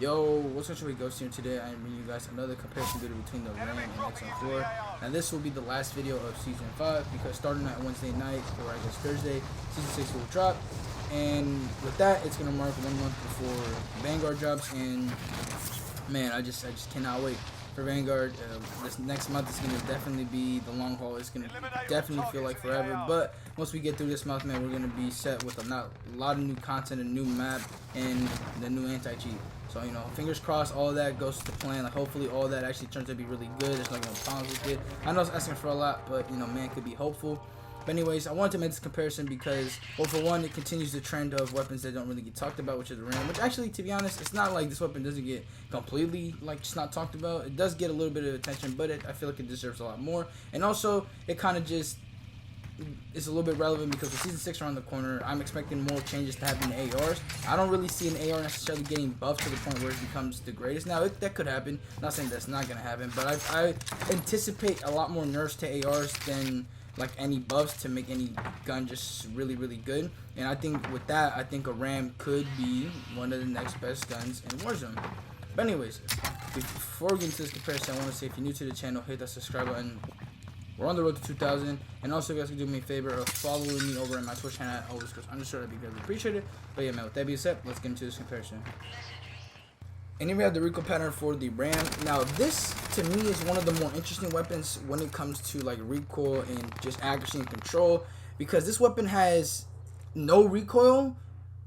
Yo, what's up, Ghost here? Today I'm bringing you guys another comparison video between the RAM and XM4. Now this will be the last video of Season 5 because starting at Wednesday night, or I guess Thursday, Season 6 will drop. And with that, it's going to mark 1 month before Vanguard drops. And man, I just cannot wait for Vanguard. This next month is going to definitely be the long haul. It's going to definitely feel like forever. But once we get through this month, man, we're going to be set with a lot of new content, a new map, and the new anti-cheat. So, you know, fingers crossed all of that goes to plan. Like, hopefully all of that actually turns out to be really good. There's no problems with it. I know it's asking for a lot, but, you know, man, could be hopeful. But anyways, I wanted to make this comparison because, well, for one, it continues the trend of weapons that don't really get talked about, which is the RAM. Which actually, to be honest, it's not like this weapon doesn't get completely, like, just not talked about. It does get a little bit of attention, but I feel like it deserves a lot more. And also, it kind of just is a little bit relevant because with Season 6 around the corner, I'm expecting more changes to happen in ARs. I don't really see an AR necessarily getting buffed to the point where it becomes the greatest. Now, that could happen. I'm not saying that's not going to happen, but I anticipate a lot more nerfs to ARs than like any buffs to make any gun just really, really good. And I think with that, I think a RAM could be one of the next best guns in Warzone. But anyways, before we get into this comparison, I want to say if you're new to the channel, hit that subscribe button. We're on the road to 2,000, and also you guys can do me a favor of following me over at my Twitch channel at __. That'd be greatly appreciated. But yeah, man, with that being said, let's get into this comparison. And here we have the recoil pattern for the RAM. Now, this to me is one of the more interesting weapons when it comes to like recoil and just accuracy and control, because this weapon has no recoil,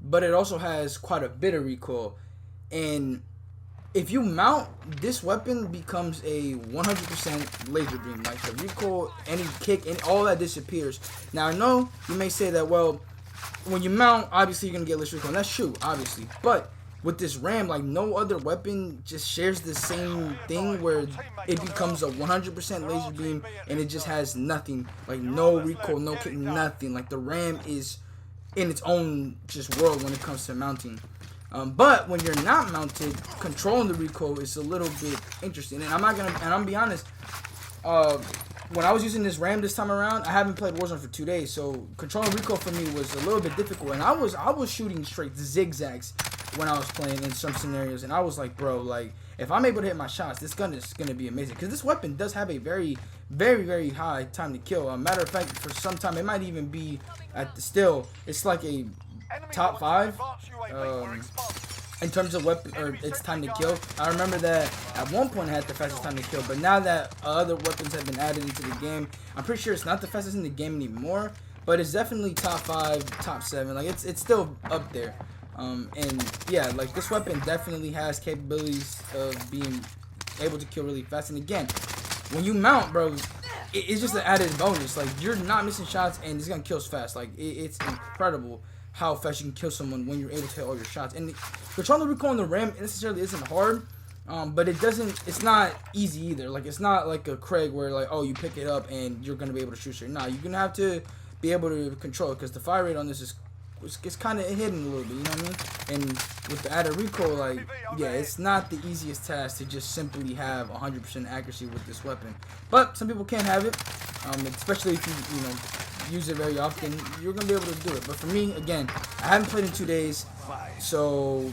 but it also has quite a bit of recoil. And if you mount, this weapon becomes a 100% laser beam. Like the recoil, any kick, and all that disappears. Now I know you may say that, well, when you mount, obviously you're gonna get less recoil, and that's true, obviously. But with this RAM, like no other weapon just shares the same thing where it becomes a 100% laser beam and it just has nothing, like no recoil, no kick, nothing. Like the RAM is in its own just world when it comes to mounting. But when you're not mounted, controlling the recoil is a little bit interesting. And I'm gonna be honest, when I was using this RAM this time around, I haven't played Warzone for 2 days, so controlling recoil for me was a little bit difficult. And I was shooting straight zigzags when I was playing in some scenarios, and I was like, bro, like if I'm able to hit my shots, this gun is gonna be amazing. Because this weapon does have a very, very, very high time to kill. Matter of fact, for some time it might even be at the still. It's like a top 5 in terms of weapon or its time to kill. I remember that at one point it had the fastest time to kill, but now that other weapons have been added into the game, I'm pretty sure it's not the fastest in the game anymore, but it's definitely top 5, top 7. Like it's still up there. And yeah, like this weapon definitely has capabilities of being able to kill really fast. And again, when you mount, bro, it's just an added bonus. Like you're not missing shots, and this gun kills fast. Like it's incredible how fast you can kill someone when you're able to hit all your shots. And controlling the recoil on the RAM necessarily isn't hard, but it's not easy either. Like it's not like a Craig where like, oh, you pick it up and you're gonna be able to shoot straight. Nah, you're gonna have to be able to control it because the fire rate on this is it's kind of hidden a little bit, you know what I mean? And with the added recoil, like, yeah, it's not the easiest task to just simply have 100% accuracy with this weapon. But some people can't have it, especially if you know, use it very often. You're gonna be able to do it. But for me, again, I haven't played in 2 days, so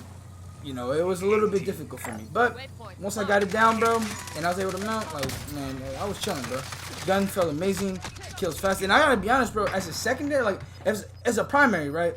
you know it was a little bit difficult for me. But once I got it down, bro, and I was able to mount, like, man, I was chilling, bro. Gun felt amazing, kills fast. And I gotta be honest, bro, as a secondary, like as a primary, right,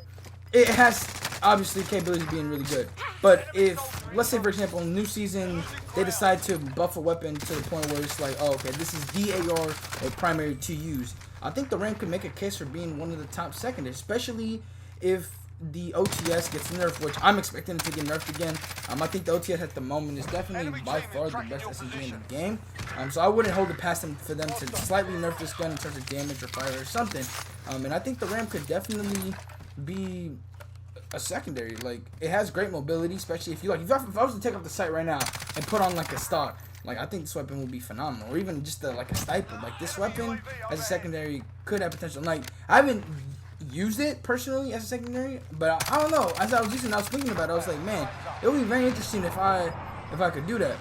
it has obviously capabilities of being really good. But if, let's say for example, in new season they decide to buff a weapon to the point where it's like, oh, okay, this is the AR or primary to use, I think the RAM could make a case for being one of the top secondaries, especially if the OTS gets nerfed, which I'm expecting it to get nerfed again. I think the OTS at the moment is definitely by far the best SMG in the game. So I wouldn't hold it past them for them to slightly nerf this gun in terms of damage or fire or something. And I think the RAM could definitely be a secondary. Like it has great mobility, especially if you like. If I was to take off the sight right now and put on like a stock, like I think this weapon would be phenomenal, or even just like a sniper. Like this weapon as a secondary could have potential. Like I haven't used it personally as a secondary, but I don't know. As I was using it, I was thinking about it. I was like, man, it would be very interesting if I could do that.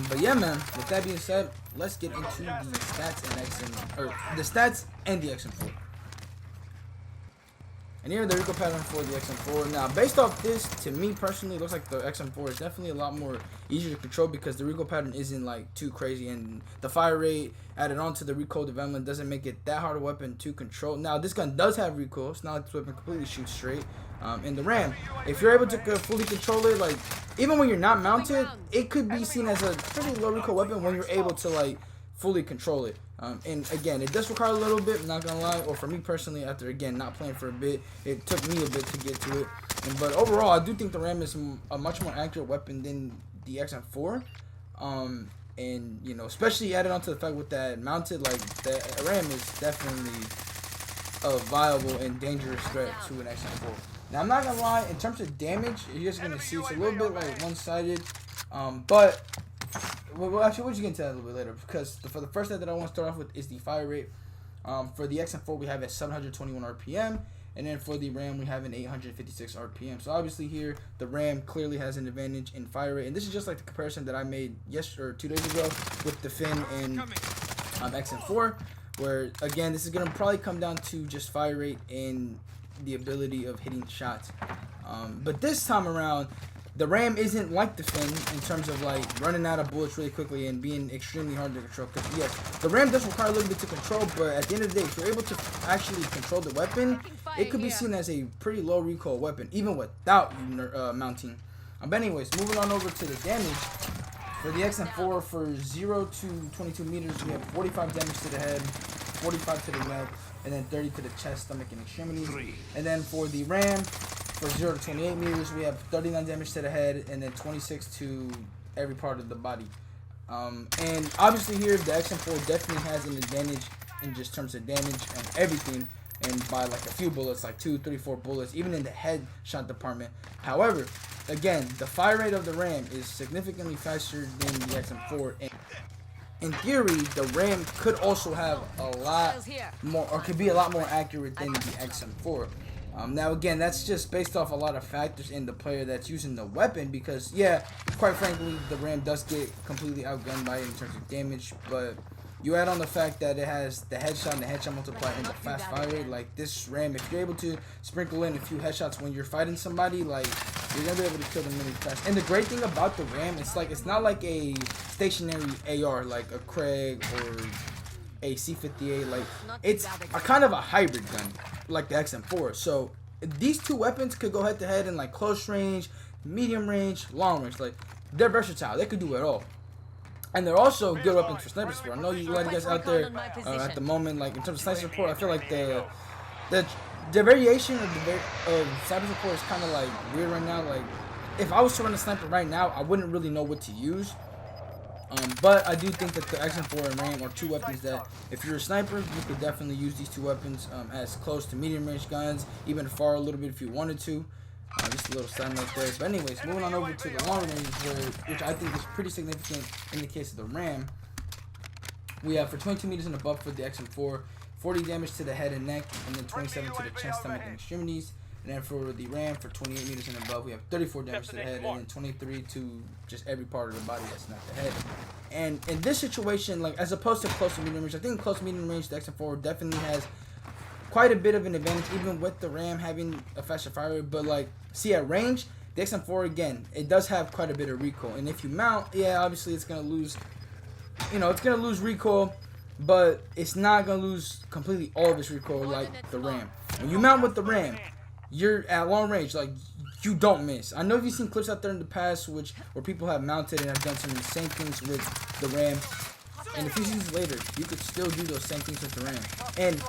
But yeah, man. With that being said, let's get into the stats and the stats and the XM4. And here the recoil pattern for the XM4. Now, based off this, to me personally, it looks like the XM4 is definitely a lot more easier to control because the recoil pattern isn't like too crazy, and the fire rate added on to the recoil development doesn't make it that hard a weapon to control. Now, this gun does have recoil. It's not like this weapon completely shoots straight. And the RAM, if you're able to fully control it, like even when you're not mounted, it could be seen as a pretty low recoil weapon when you're able to like fully control it. And again, it does require a little bit, not gonna lie, or for me personally, after again not playing for a bit, it took me a bit to get to it. But overall, I do think the RAM is a much more accurate weapon than the XM4. And you know, especially added onto the fact with that mounted, like the RAM is definitely a viable and dangerous threat to an XM4. Now I'm not gonna lie, in terms of damage, you're just gonna see it's a little bit like one-sided, but well, actually, we'll just get into that a little bit later, because for the first thing that I want to start off with is the fire rate. For the XM4, we have at 721 RPM, and then for the RAM, we have an 856 RPM. So obviously here, the RAM clearly has an advantage in fire rate, and this is just like the comparison that I made 2 days ago with the Fin and XM4, where again, this is gonna probably come down to just fire rate and the ability of hitting shots. But this time around, the RAM isn't like the Fin in terms of like running out of bullets really quickly and being extremely hard to control. Because yes, the RAM does require a little bit to control, but at the end of the day, if you're able to actually control the weapon, it could be seen as a pretty low recoil weapon, even without mounting. But anyways, moving on over to the damage. For the XM4, for 0 to 22 meters, we have 45 damage to the head, 45 to the neck, and then 30 to the chest, stomach, and extremities. And then for the RAM, for 0 to 28 meters, we have 39 damage to the head, and then 26 to every part of the body. And obviously here, the XM4 definitely has an advantage in just terms of damage and everything, and by like a few bullets, like 2, 3, 4 bullets, even in the headshot department. However, again, the fire rate of the RAM is significantly faster than the XM4. And in theory, the RAM could also have a lot more, or could be a lot more accurate than the XM4. Now again, that's just based off a lot of factors in the player that's using the weapon, because yeah, quite frankly, the RAM does get completely outgunned by it in terms of damage, but you add on the fact that it has the headshot and the headshot multiplier and the fast fire rate. Like this RAM, if you're able to sprinkle in a few headshots when you're fighting somebody, like you're gonna be able to kill them really fast. And the great thing about the RAM, it's not like a stationary AR like a Craig or a C58. Like it's a kind of a hybrid gun like the XM4. So these two weapons could go head to head in like close range, medium range, long range. Like they're versatile. They could do it all. And they're also good weapons for sniper support. I know you guys out there at the moment, like in terms of sniper support, I feel like the variation of sniper support is kind of like weird right now. Like if I was to run a sniper right now, I wouldn't really know what to use. But I do think that the XM4 and RAM are two weapons that, if you're a sniper, you could definitely use these two weapons as close to medium range guns, even far a little bit if you wanted to. Just a little side note there. But anyways, moving on over to the long range, which I think is pretty significant in the case of the RAM. We have for 22 meters and above for the XM4, 40 damage to the head and neck, and then 27 to the chest, stomach, and extremities. And then for the RAM, for 28 meters and above, we have 34 damage to the head, and then 23 to just every part of the body that's not the head. And in this situation, like as opposed to close to medium range, I think close to medium range, the XM4 definitely has quite a bit of an advantage, even with the RAM having a faster fire rate. But like, see at range, the XM4 again, it does have quite a bit of recoil. And if you mount, yeah, obviously it's gonna lose, it's gonna lose recoil, but it's not gonna lose completely all of its recoil like the RAM. When you mount with the RAM, you're at long range, like you don't miss. I know you've seen clips out there in the past where people have mounted and have done some insane things with the RAM, and a few seasons later, you could still do those same things with the RAM. And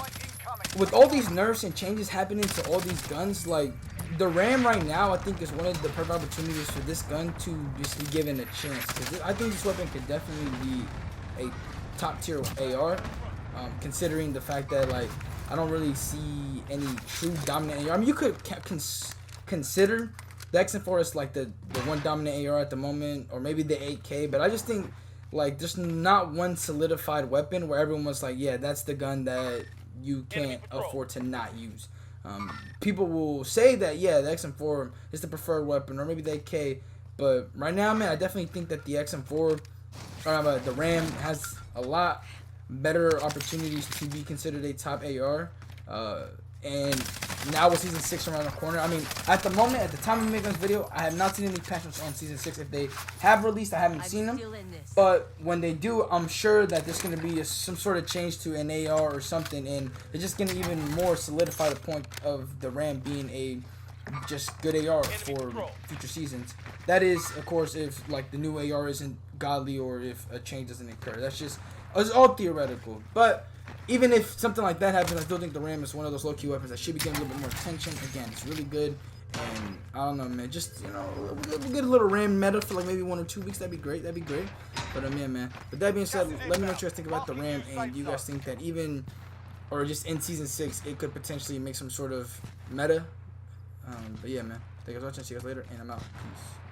with all these nerfs and changes happening to all these guns, like the RAM right now, I think is one of the perfect opportunities for this gun to just be given a chance. Because I think this weapon could definitely be a top tier AR, considering the fact that like I don't really see any true dominant AR. I mean, you could consider the XM4 as like the one dominant AR at the moment, or maybe the 8K, but I just think like there's not one solidified weapon where everyone was like, yeah, that's the gun that you can't afford to not use. People will say that, yeah, the XM4 is the preferred weapon, or maybe the 8K, but right now, man, I definitely think that the XM4, the RAM has a lot better opportunities to be considered a top AR, and now with season 6 around the corner, I mean, at the moment, at the time of making this video, I have not seen any patch notes on season 6. If they have released, I haven't seen them. But when they do, I'm sure that there's going to be some sort of change to an AR or something, and it's just going to even more solidify the point of the RAM being a just good AR for future seasons. That is, of course, if like the new AR isn't godly or if a change doesn't occur. That's just, it's all theoretical. But even if something like that happens, I still think the RAM is one of those low-key weapons that should be getting a little bit more attention. Again, it's really good, and I don't know, man. Just, you know, we'll get a little RAM meta for like maybe 1 or 2 weeks. That'd be great. That'd be great. But yeah, man. With that being said, let me know what you guys think about the RAM, and you guys think that even, or just in season 6, it could potentially make some sort of meta. But yeah, man. Thank you guys for watching. See you guys later, and I'm out. Peace.